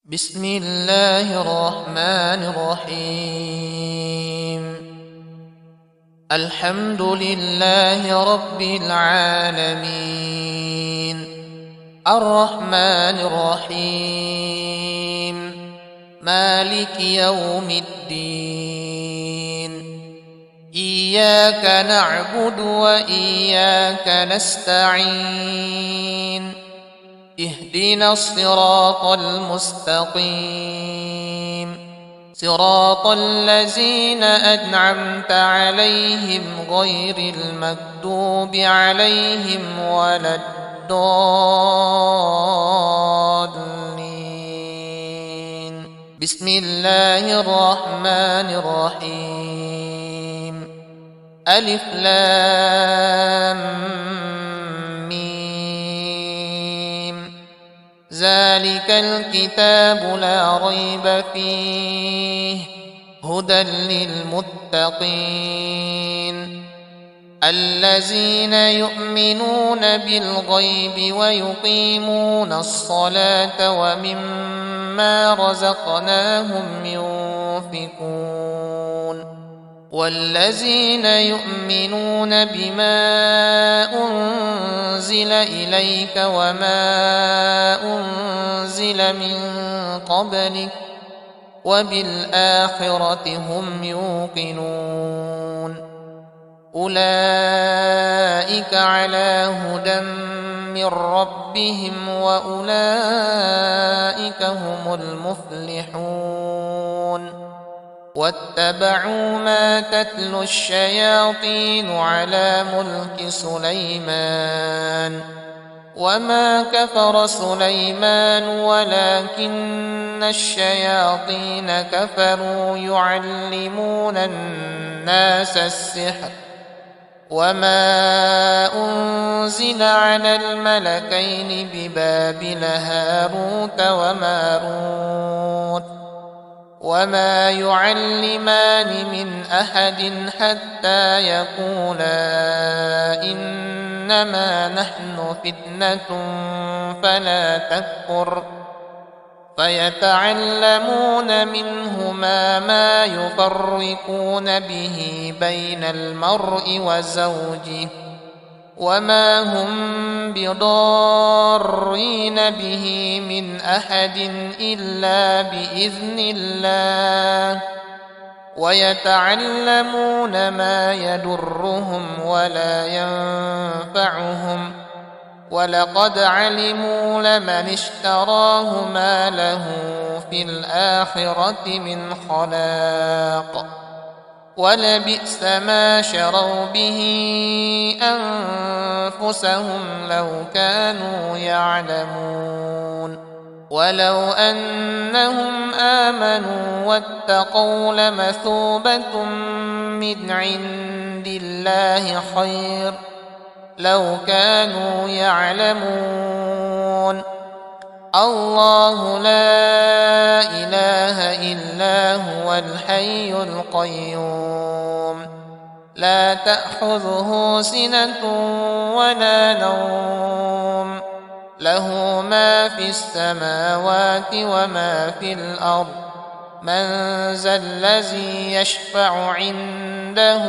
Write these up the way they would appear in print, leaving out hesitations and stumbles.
بسم الله الرحمن الرحيم. الحمد لله رب العالمين، الرحمن الرحيم، مالك يوم الدين. إياك نعبد وإياك نستعين. اهدنا الصراط المستقيم، صراط الذين أنعمت عليهم غير المغضوب عليهم ولا الضالين. بسم الله الرحمن الرحيم. ألف لام ذلك الكتاب لا ريب فيه هدى للمتقين الذين يؤمنون بالغيب ويقيمون الصلاة ومما رزقناهم ينفقون والذين يؤمنون بما أنزل إليك وما أنزل من قبلك وبالآخرة هم يوقنون أولئك على هدى من ربهم وأولئك هم المفلحون واتبعوا ما تتلو الشياطين على ملك سليمان وما كفر سليمان ولكن الشياطين كفروا يعلمون الناس السحر وما أنزل على الملكين ببابل هاروت وماروت وما يعلمان من أحد حتى يقولا إنما نحن فتنة فلا تكفر فيتعلمون منهما ما يفرقون به بين المرء وزوجه وما هم بضارين به من أحد إلا بإذن الله ويتعلمون ما يضرهم ولا ينفعهم ولقد علموا لمن اشتراه ما له في الآخرة من خلاق ولبئس ما شروا به أنفسهم لو كانوا يعلمون ولو أنهم آمنوا واتقوا لمثوبة من عند الله خير لو كانوا يعلمون الله لا إله إلا هو الحي القيوم لا تأخذه سنة ولا نوم له ما في السماوات وما في الأرض من ذا الذي يشفع عنده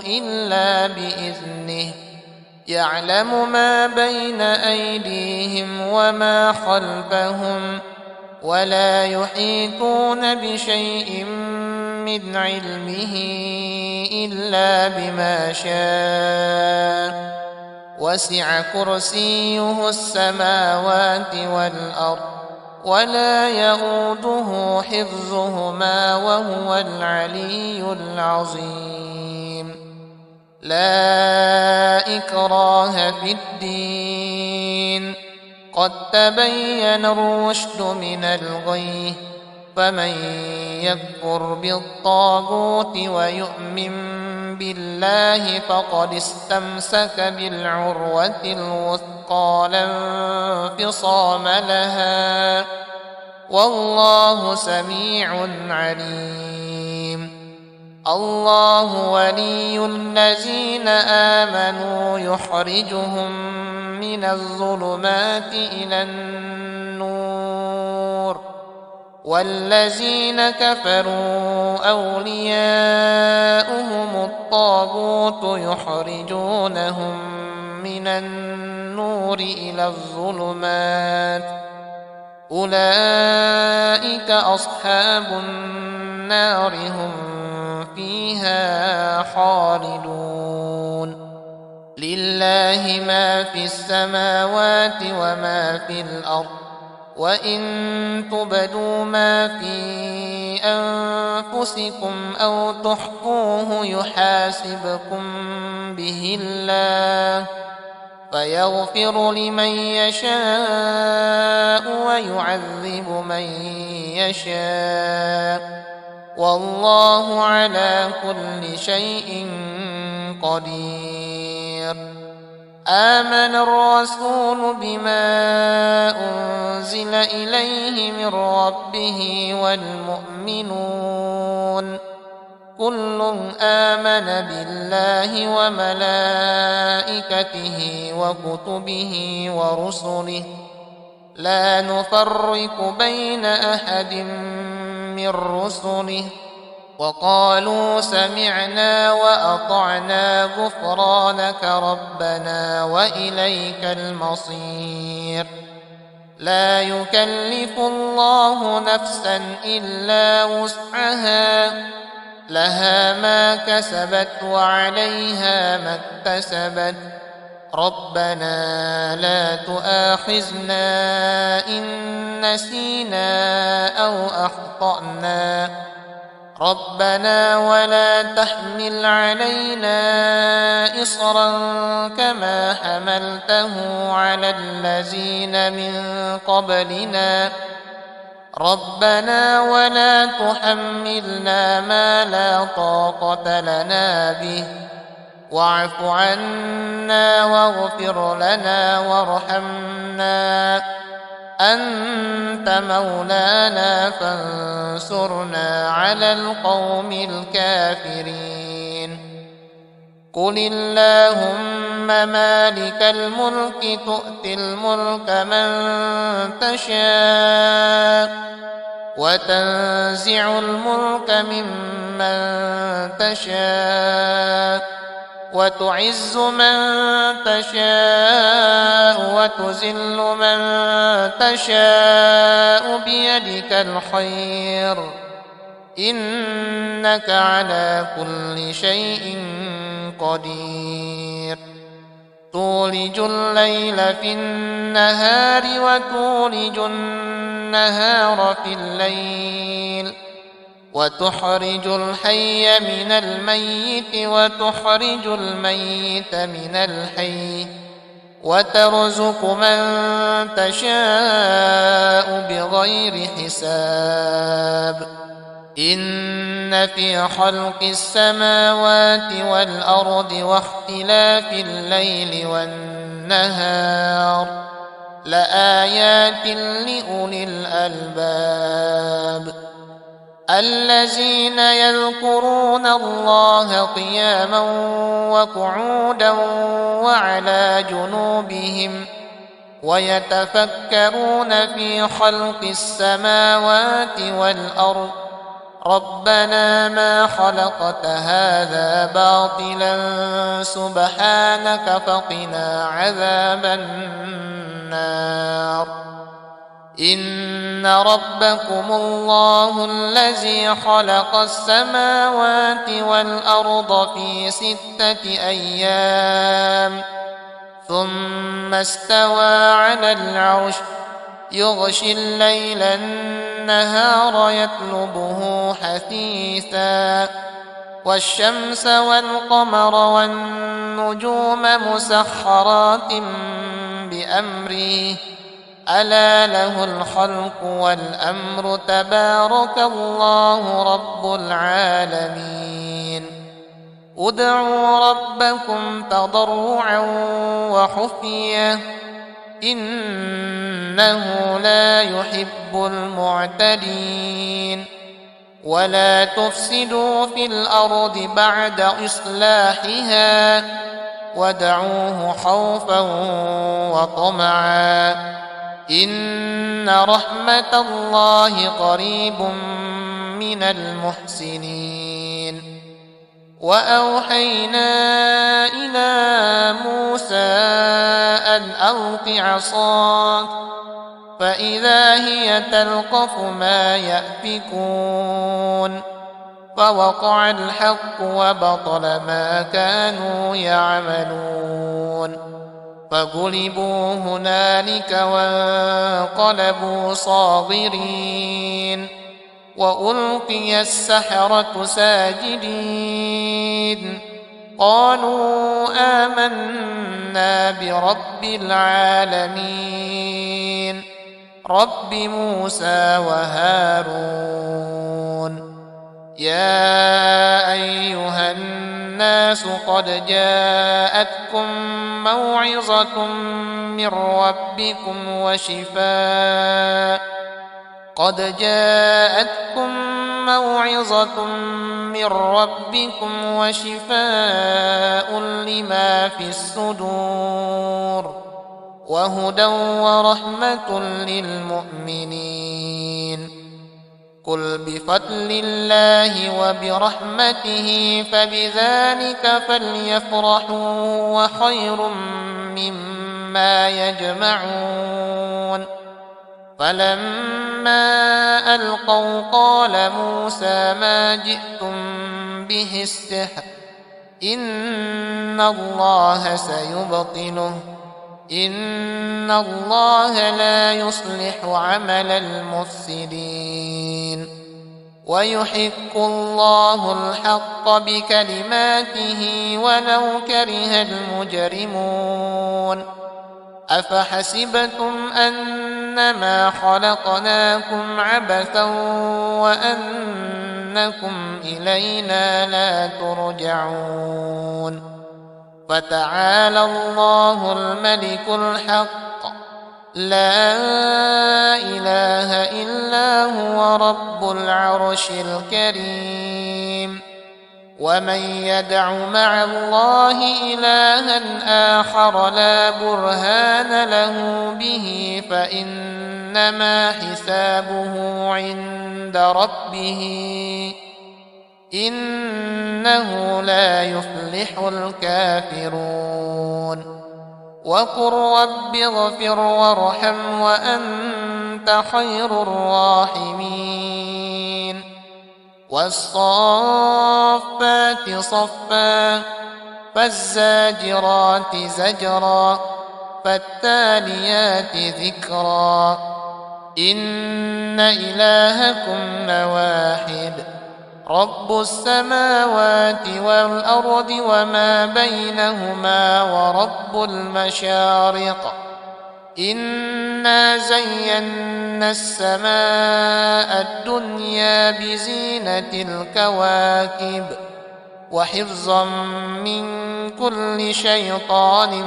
إلا بإذنه يعلم ما بين أيديهم وما خلفهم ولا يحيطون بشيء من علمه إلا بما شاء وسع كرسيه السماوات والأرض ولا يئوده حفظهما وهو العلي العظيم لا إكراه في الدين قد تبين الرشد من الغي فمن يكفر بالطاغوت ويؤمن بالله فقد استمسك بالعروة الوثقى لا انفصام لها والله سميع عليم الله ولي الذين آمنوا يخرجهم من الظلمات إلى النور والذين كفروا أولياؤهم الطاغوت يخرجونهم من النور إلى الظلمات أولئك أصحاب النار هم فيها خالدون لله ما في السماوات وما في الأرض وإن تبدوا ما في أنفسكم أو تخفوه يحاسبكم به الله فيغفر لمن يشاء ويعذب من يشاء والله على كل شيء قدير آمن الرسول بما أنزل إليه من ربه والمؤمنون كل آمن بالله وملائكته وكتبه ورسله لا نفرق بين أحد من رسله وقالوا سمعنا وأطعنا غفرانك ربنا وإليك المصير لا يكلف الله نفسا إلا وسعها لها ما كسبت وعليها ما اكتسبت ربنا لا تؤاخذنا إن نسينا أو أخطأنا ربنا ولا تحمل علينا إصرا كما حملته على الذين من قبلنا ربنا ولا تحملنا ما لا طاقة لنا به واعف عنا واغفر لنا وارحمنا أنت مولانا فانصرنا على القوم الكافرين قل اللهم مالك الملك تؤتي الملك من تشاء وتنزع الملك ممن تشاء وتعز من تشاء وتذل من تشاء بيدك الخير إنك على كل شيء قدير تولج الليل في النهار وتولج النهار في الليل وتخرج الحي من الميت وتخرج الميت من الحي وترزق من تشاء بغير حساب إن في خلق السماوات والأرض واختلاف الليل والنهار لآيات لأولي الألباب الذين يذكرون الله قياما وقعودا وعلى جنوبهم ويتفكرون في خلق السماوات والأرض ربنا ما خلقت هذا باطلا سبحانك فقنا عذاب النار إن ربكم الله الذي خلق السماوات والأرض في 6 أيام ثم استوى على العرش يغشي الليل النهار يطلبه حثيثا والشمس والقمر والنجوم مسخرات بأمره ألا له الخلق والأمر تبارك الله رب العالمين ادعوا ربكم تضرعا وخفية إنه لا يحب المعتدين ولا تفسدوا في الأرض بعد إصلاحها وادعوه خوفا وطمعا إن رحمة الله قريب من المحسنين. وأوحينا إلى موسى أن ألق عصاك فإذا هي تلقف ما يأفكون فوقع الحق وبطل ما كانوا يعملون فغلبوا هنالك وانقلبوا صاغرين وألقي السحرة ساجدين قالوا آمنا برب العالمين رب موسى وهارون. يا أيها الناس قد جاءتكم موعظة من ربكم وشفاء لما في الصدور وهدى ورحمة للمؤمنين. قل بفضل الله وبرحمته فبذلك فليفرحوا وخير مما يجمعون. فلما ألقوا قال موسى ما جئتم به السحر إن الله سيبطله إن الله لا يصلح عمل المفسدين ويحق الله الحق بكلماته ولو كره المجرمون. أفحسبتم أنما خلقناكم عبثا وأنكم إلينا لا ترجعون. فتعالى الله الملك الحق لا إله إلا هو رب العرش الكريم. ومن يدع مع الله إلها آخر لا برهان له به فإنما حسابه عند ربه إنه لا يفلح الكافرون. وقل رب اغفر وارحم وأنت خير الراحمين. والصافات صفا فالزاجرات زجرا فالتاليات ذكرا إن إلهكم لواحد رب السماوات والأرض وما بينهما ورب المشارق. إنا زينا السماء الدنيا بزينة الكواكب وحفظا من كل شيطان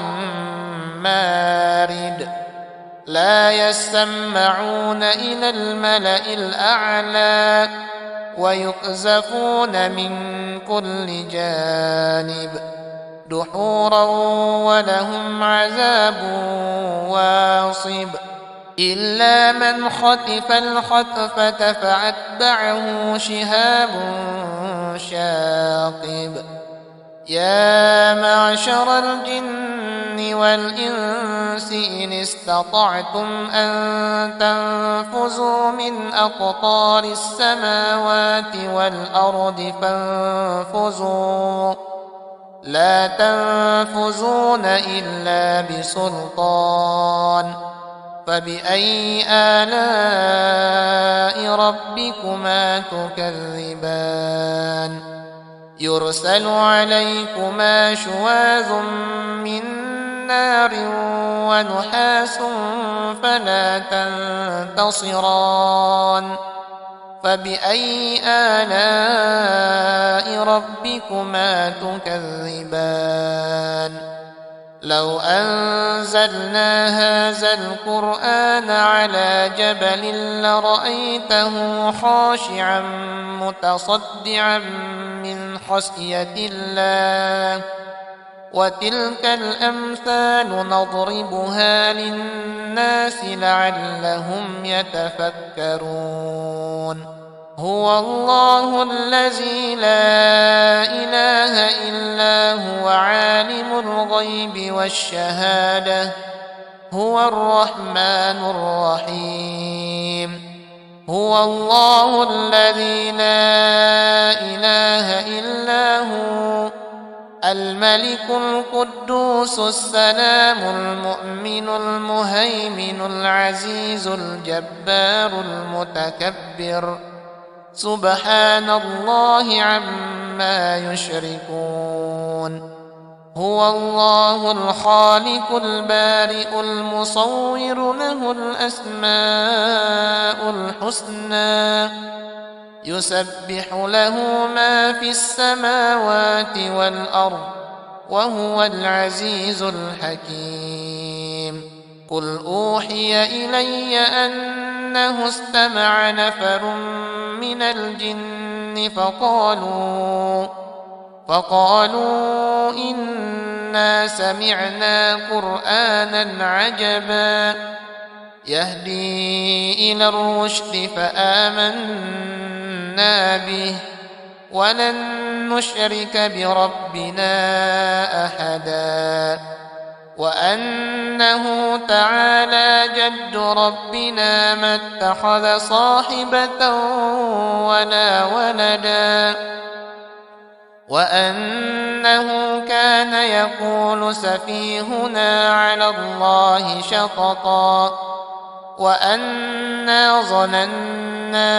مارد. لا يسمعون إلى الملأ الأعلى ويقذفون من كل جانب دحورا ولهم عذاب واصب. إلا من خطف الخطفة فأتبعه شهاب شاقب. يا معشر الجن والإنس إن استطعتم أن تنفذوا من أقطار السماوات والأرض فانفذوا لا تنفذون إلا بسلطان. فبأي آلاء ربكما تكذبان؟ يرسل عليكما شواظ من نار ونحاس فلا تنتصران. فبأي آلاء ربكما تكذبان؟ لو أنزلنا هذا القرآن على جبل لرأيته خاشعا متصدعا من خشية الله وتلك الأمثال نضربها للناس لعلهم يتفكرون هو الله الذي لا إله إلا هو عالم الغيب والشهادة هو الرحمن الرحيم هو الله الذي لا إله إلا هو الملك القدوس السلام المؤمن المهيمن العزيز الجبار المتكبر سبحان الله عما يشركون هو الله الخالق البارئ المصور له الأسماء الحسنى يسبح له ما في السماوات والأرض وهو العزيز الحكيم قل أوحي إلي أنه استمع نفر من الجن فقالوا إنا سمعنا قرآنا عجبا يهدي إلى الرشد فآمنا به ولن نشرك بربنا أحدا وأنه تعالى جد ربنا ما اتخذ صاحبة ولا ولدا وأنه كان يقول سفيهنا على الله شططا وأنا ظننا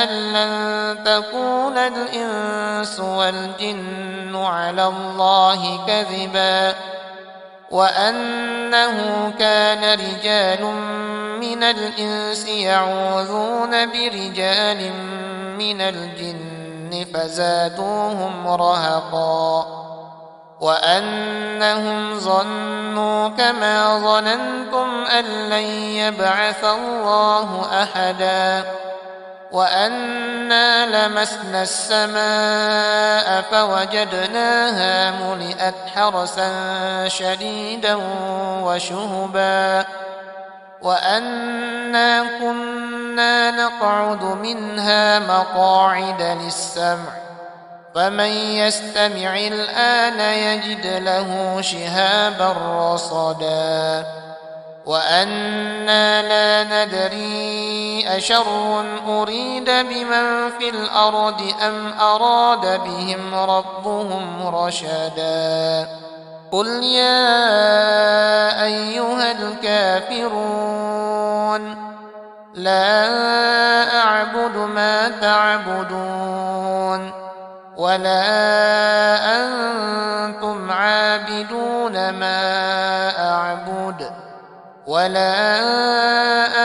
أن لن تكون الإنس والجن على الله كذبا وأنه كان رجال من الإنس يعوذون برجال من الجن فزادوهم رهقا وأنهم ظنوا كما ظننتم أن لن يبعث الله أحدا وأنا لمسنا السماء فوجدناها ملئت حرسا شديدا وشهبا وأنا كنا نقعد منها مقاعد للسمع فمن يستمع الآن يجد له شهابا رصدا وأنا لا ندري أشر أريد بمن في الأرض أم أراد بهم ربهم رشدا قل يا أيها الكافرون لا أعبد ما تعبدون ولا أنتم عابدون ما أعبد ولا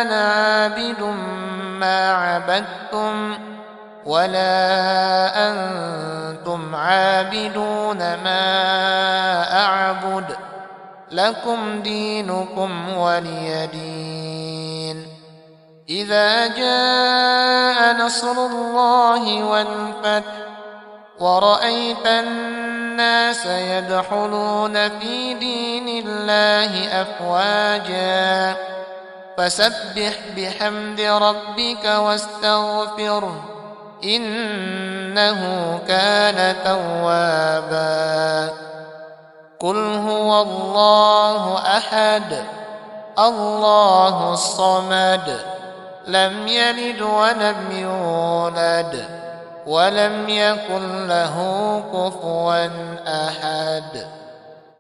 أنا عابد ما عبدتم ولا أنتم عابدون ما أعبد لكم دينكم ولي دين إذا جاء نصر الله والفتح ورأيت الناس يدخلون في دين الله أفواجا فسبح بحمد ربك واستغفره إنه كان توابا قل هو الله أحد الله الصمد لم يلد ولم يولد ولم يكن له كفوا أحد